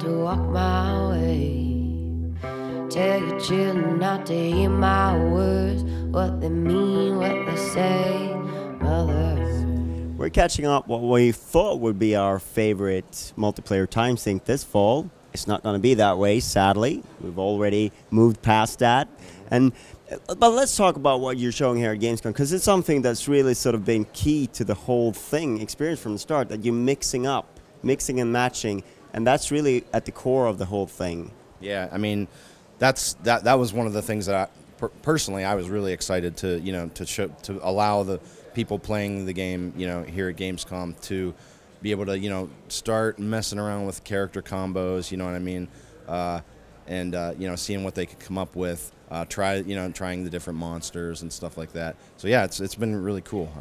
to walk my way. Tell your children not to hear my words, what they mean, what they say, mother. We're catching up what we thought would be our favorite multiplayer time sink this fall. It's not going to be that way, sadly. We've already moved past that. But let's talk about what you're showing here at Gamescom, because it's something that's really sort of been key to the whole thing, experience from the start, that you're mixing and matching, and that's really at the core of the whole thing. Yeah, I mean, that was one of the things that personally I was really excited to to allow the people playing the game here at Gamescom to be able to start messing around with character combos, you know what I mean, and seeing what they could come up with, trying the different monsters and stuff like that. So yeah, it's been really cool.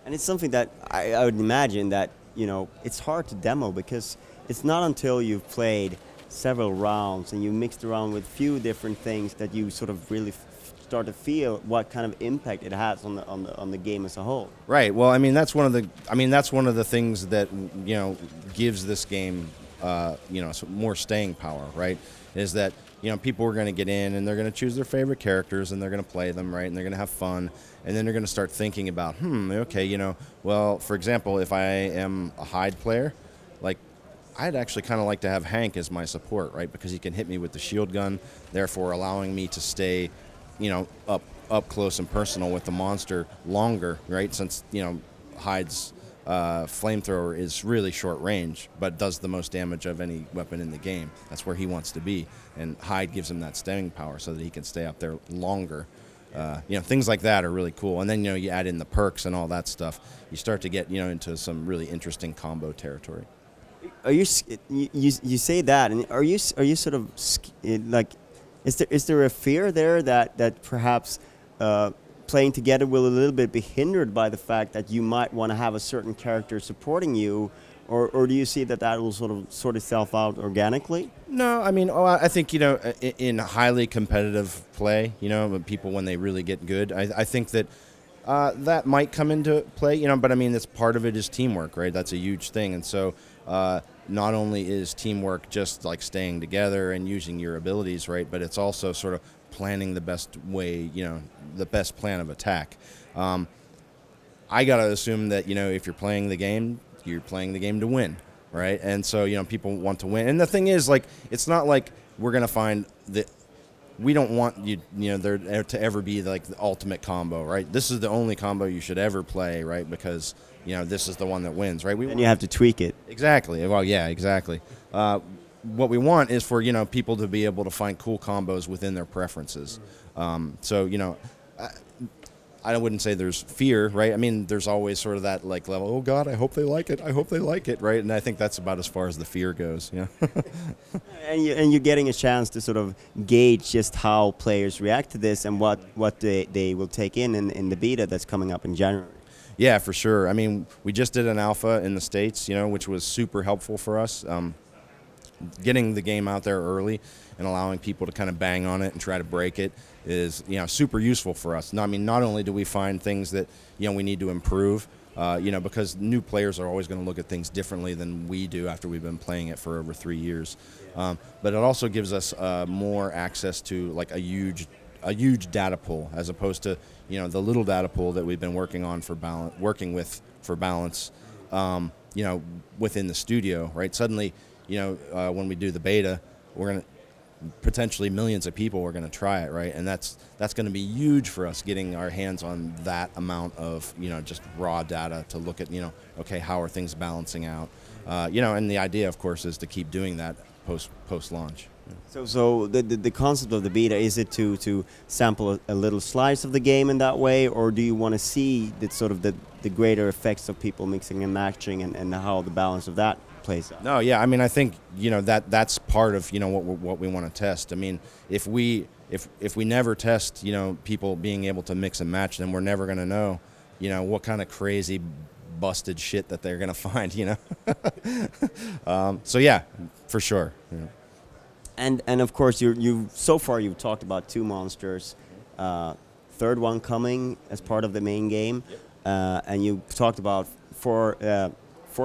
And it's something that I would imagine that it's hard to demo, because it's not until you've played several rounds and you mixed around with few different things that you sort of really start to feel what kind of impact it has on the game as a whole. Right. Well, I mean that's one of the things that gives this game some more staying power. Right. Is that people are going to get in and they're going to choose their favorite characters and they're going to play them, right, and they're going to have fun, and then they're going to start thinking about okay, well, for example, if I am a Hyde player, like, I'd actually kind of like to have Hank as my support, right, because he can hit me with the shield gun, therefore allowing me to stay up close and personal with the monster longer, right, since Hyde's flamethrower is really short range but does the most damage of any weapon in the game. That's where he wants to be, and Hyde gives him that staying power so that he can stay up there longer. Things like that are really cool, and then you add in the perks and all that stuff, you start to get into some really interesting combo territory. Are you say that, and are you sort of like, is there a fear there that perhaps playing together will a little bit be hindered by the fact that you might want to have a certain character supporting you, or do you see that will sort itself out organically? No, I mean, I think in highly competitive play, people when they really get good, I think that that might come into play, but I mean, that's part of it is teamwork, right? That's a huge thing, and so not only is teamwork just like staying together and using your abilities, right, but it's also sort of planning the best way, the best plan of attack. I gotta assume that if you're playing the game to win, right? And so people want to win. And the thing is, like, it's not like we're gonna find that. We don't want there to ever be like the ultimate combo, right? This is the only combo you should ever play, right? Because this is the one that wins, right? And you have to tweak it. Exactly. Well, yeah, exactly. What we want is for people to be able to find cool combos within their preferences. So I wouldn't say there's fear, right? I mean, there's always sort of that like level. Oh God, I hope they like it. I hope they like it, right? And I think that's about as far as the fear goes. Yeah. And you're getting a chance to sort of gauge just how players react to this and what they will take in the beta that's coming up in January. Yeah, for sure. I mean, we just did an alpha in the States, which was super helpful for us. Getting the game out there early and allowing people to kind of bang on it and try to break it is super useful for us. I mean, not only do we find things that we need to improve, because new players are always going to look at things differently than we do after we've been playing it for over 3 years, but it also gives us more access to like a huge data pool, as opposed to the little data pool that we've been working for balance within the studio, right? Suddenly, when we do the beta, we're going to potentially millions of people are going to try it, right? And that's going to be huge for us, getting our hands on that amount of just raw data to look at okay, how are things balancing out, and the idea, of course, is to keep doing that post launch. So the concept of the beta, is it to sample a little slice of the game in that way, or do you want to see the greater effects of people mixing and matching and how the balance of that plays out? No, yeah, I mean, I think that's part of what we want to test. I mean, if we never test people being able to mix and match, then we're never going to know what kind of crazy busted shit that they're going to find. So yeah, for sure. Yeah. And of course, you've talked about 2 monsters, third one coming as part of the main game, and you talked about 4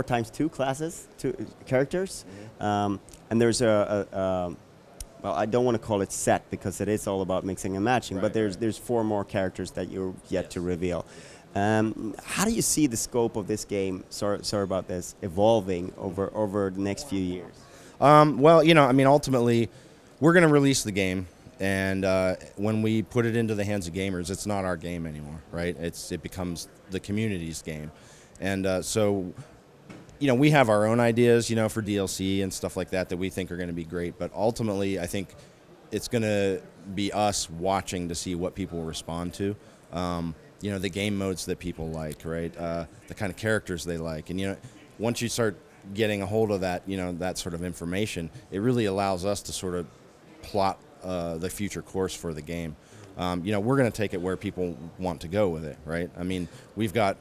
times 2 classes, 2 characters. and there's well, I don't want to call it set because it is all about mixing and matching, but there's 4 more characters that you're yet to reveal. How do you see the scope of this game, sorry about this, evolving over the next few years? Well, you know, I mean, ultimately, we're going to release the game, and when we put it into the hands of gamers, it's not our game anymore, right? It becomes the community's game, and so, you know, we have our own ideas, you know, for DLC and stuff like that we think are going to be great, but ultimately, I think it's going to be us watching to see what people respond to. You know, the game modes that people like, right? The kind of characters they like. And, you know, once you start getting a hold of that, you know, that sort of information, it really allows us to sort of plot the future course for the game. You know, we're going to take it where people want to go with it, right? I mean, initially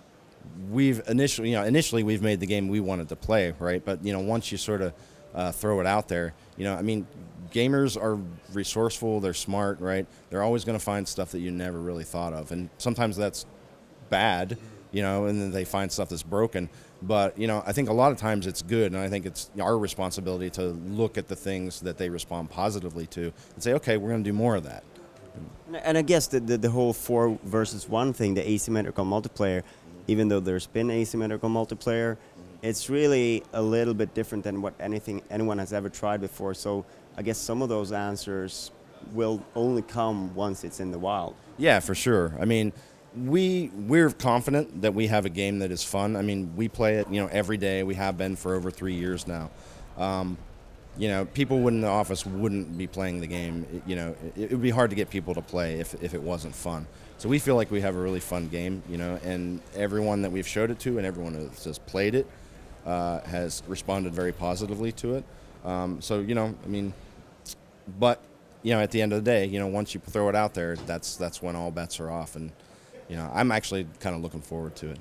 we've made the game we wanted to play, right? But, you know, once you sort of throw it out there, you know, I mean, gamers are resourceful, they're smart, right? They're always going to find stuff that you never really thought of. And sometimes that's bad, you know, and then they find stuff that's broken. But, you know, I think a lot of times it's good, and I think it's our responsibility to look at the things that they respond positively to and say, okay, we're going to do more of that. And I guess the whole 4 versus 1 thing, the asymmetrical multiplayer, even though there's been asymmetrical multiplayer, it's really a little bit different than what anyone has ever tried before. So I guess some of those answers will only come once it's in the wild. Yeah, for sure. I mean, we're confident that we have a game that is fun. I mean, we play it, you know, every day. We have been for over 3 years now. You know, people in the office wouldn't be playing the game. You know, it would be hard to get people to play if it wasn't fun. So we feel like we have a really fun game, you know, and everyone that we've showed it to and everyone that has played it has responded very positively to it. So, you know, I mean, but, you know, at the end of the day, you know, once you throw it out there, that's when all bets are off. And, you know, I'm actually kind of looking forward to it.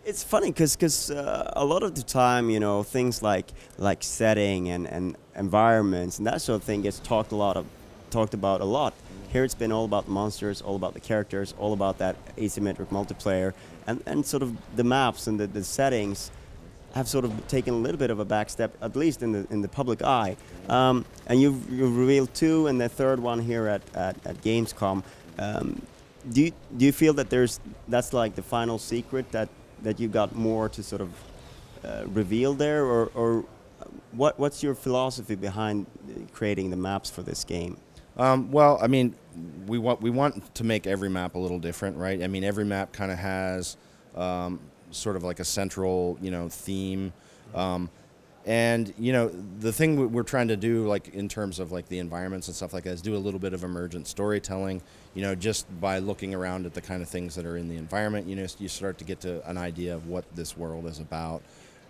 It's funny because a lot of the time, you know, things like setting and environments and that sort of thing gets talked about a lot. Here it's been all about monsters, all about the characters, all about that asymmetric multiplayer, and sort of the maps and the settings have sort of taken a little bit of a back step, at least in the public eye. And you've revealed 2, and the 3rd one here at Gamescom. Do you feel that that's like the final secret, that you got more to sort of reveal there, or what's your philosophy behind creating the maps for this game? Well, I mean, we want to make every map a little different, right? I mean, every map kind of has sort of like a central, you know, theme. And, you know, the thing we're trying to do, like, in terms of, like, the environments and stuff like that, is do a little bit of emergent storytelling, you know, just by looking around at the kind of things that are in the environment, you know, you start to get to an idea of what this world is about.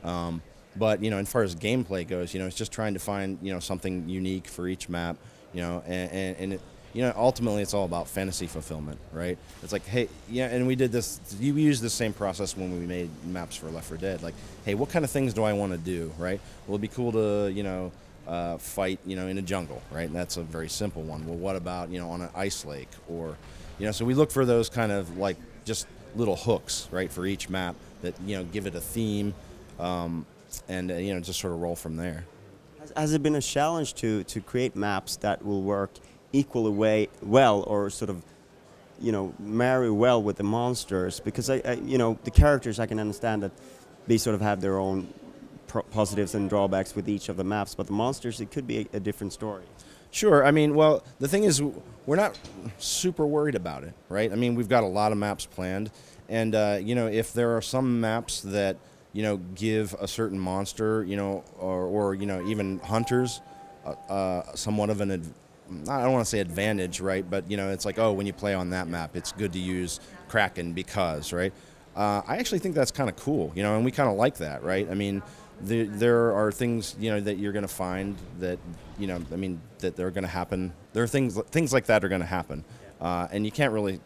But, you know, as far as gameplay goes, you know, it's just trying to find, you know, something unique for each map, you know, and it, you know, ultimately it's all about fantasy fulfillment, right? It's like, hey, yeah, and we did this, we used the same process when we made maps for Left 4 Dead. Like, hey, what kind of things do I want to do, right? Well, it'd be cool to, you know, fight, you know, in a jungle, right? And that's a very simple one. Well, what about, you know, on an ice lake? Or, you know, so we look for those kind of, like, just little hooks, right, for each map that, you know, give it a theme, and, you know, just sort of roll from there. Has it been a challenge to create maps that will work equally well, or sort of, you know, marry well with the monsters? Because you know, the characters, I can understand that they sort of have their own positives and drawbacks with each of the maps, but the monsters, it could be a different story. Sure. I mean, well, the thing is, we're not super worried about it, right? I mean, we've got a lot of maps planned, and you know, if there are some maps that, you know, give a certain monster, you know, or you know, even hunters, somewhat of an I don't want to say advantage, right? But, you know, it's like, oh, when you play on that map, it's good to use Kraken because, right? I actually think that's kind of cool, you know, and we kind of like that, right? I mean, there are things, you know, that you're going to find that, you know, I mean, that they're going to happen. There are things like that are going to happen, and you can't really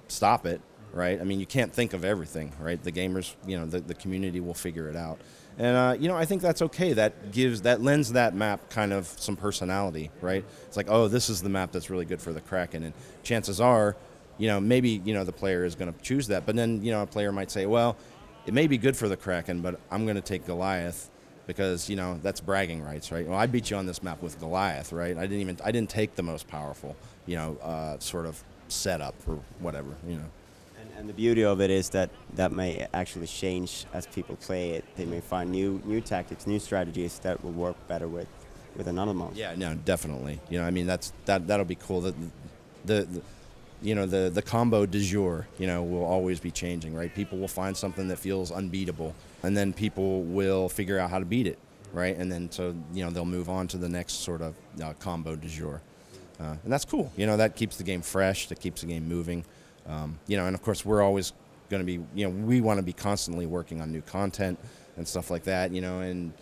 stop it, right? I mean, you can't think of everything, right? The gamers, you know, the community will figure it out. And, you know, I think that's okay. That lends that map kind of some personality, right? It's like, oh, this is the map that's really good for the Kraken. And chances are, you know, maybe, you know, the player is going to choose that. But then, you know, a player might say, well, it may be good for the Kraken, but I'm going to take Goliath because that's bragging rights, right? Well, I beat you on this map with Goliath, right? I didn't take the most powerful, sort of setup or whatever. And the beauty of it is that may actually change as people play it. They may find new tactics, new strategies that will work better with another monster. Yeah, no, definitely. I mean, that'll be cool. The combo du jour, will always be changing, right? People will find something that feels unbeatable, and then people will figure out how to beat it, right? And then so they'll move on to the next sort of combo du jour, and that's cool. That keeps the game fresh, that keeps the game moving. And of course we're always going to be, we want to be constantly working on new content and stuff like that, and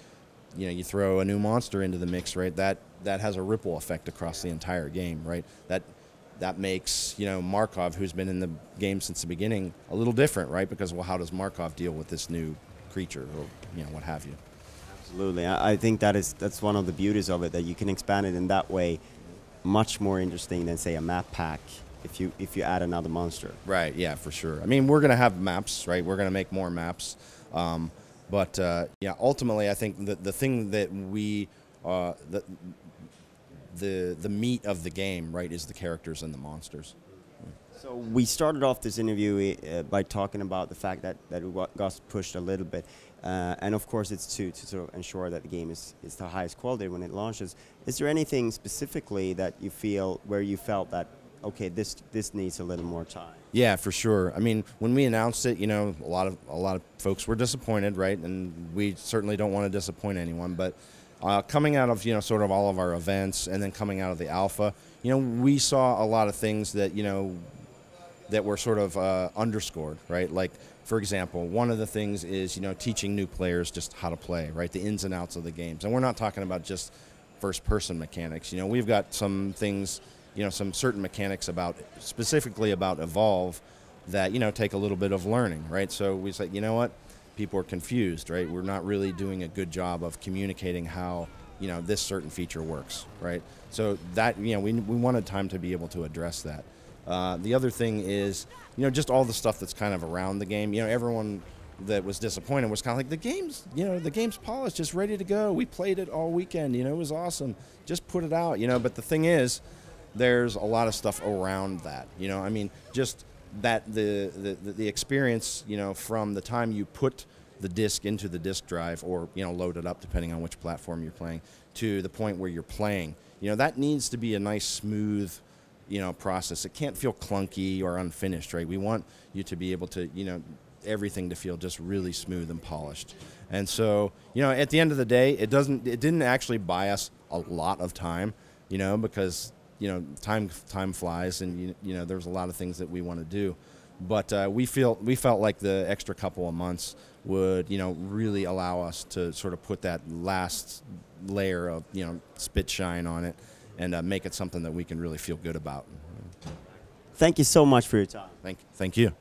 you throw a new monster into the mix, right? That has a ripple effect across the entire game, right? That makes, Markov, who's been in the game since the beginning, a little different, right? Because, well, how does Markov deal with this new creature or, what have you? Absolutely. I think that's one of the beauties of it, that you can expand it in that way, much more interesting than, say, a map pack if you add another monster. Right, yeah, for sure. I mean, we're going to have maps, right? We're going to make more maps. But ultimately, I think the thing that we... the meat of the game, right, is the characters and the monsters. So we started off this interview by talking about the fact that it got pushed a little bit, and of course it's to sort of ensure that the game is the highest quality when it launches. Is there anything specifically that you feel where you felt that, okay, this needs a little more time? Yeah, for sure. I mean, when we announced it, a lot of folks were disappointed, right, and we certainly don't want to disappoint anyone, but. Coming out of sort of all of our events, and then coming out of the alpha, we saw a lot of things that that were sort of underscored, right? Like, for example, one of the things is teaching new players just how to play, right? The ins and outs of the games, and we're not talking about just first-person mechanics. We've got some things, some certain mechanics specifically about Evolve that take a little bit of learning, right? So we said, what? People are confused, right? We're not really doing a good job of communicating how, this certain feature works, right? So that, we wanted time to be able to address that. The other thing is, just all the stuff that's kind of around the game. Everyone that was disappointed was kind of like, the game's polished, just ready to go. We played it all weekend, it was awesome. Just put it out, But the thing is, there's a lot of stuff around that, I mean, just that the experience, from the time you put the disc into the disc drive or, load it up depending on which platform you're playing to the point where you're playing, that needs to be a nice, smooth, process. It can't feel clunky or unfinished, right? We want you to be able to, everything to feel just really smooth and polished. And so, at the end of the day, it didn't actually buy us a lot of time, because time flies, and there's a lot of things that we want to do, but we felt like the extra couple of months would really allow us to sort of put that last layer of spit shine on it, and make it something that we can really feel good about. Thank you so much for your time. Thank you.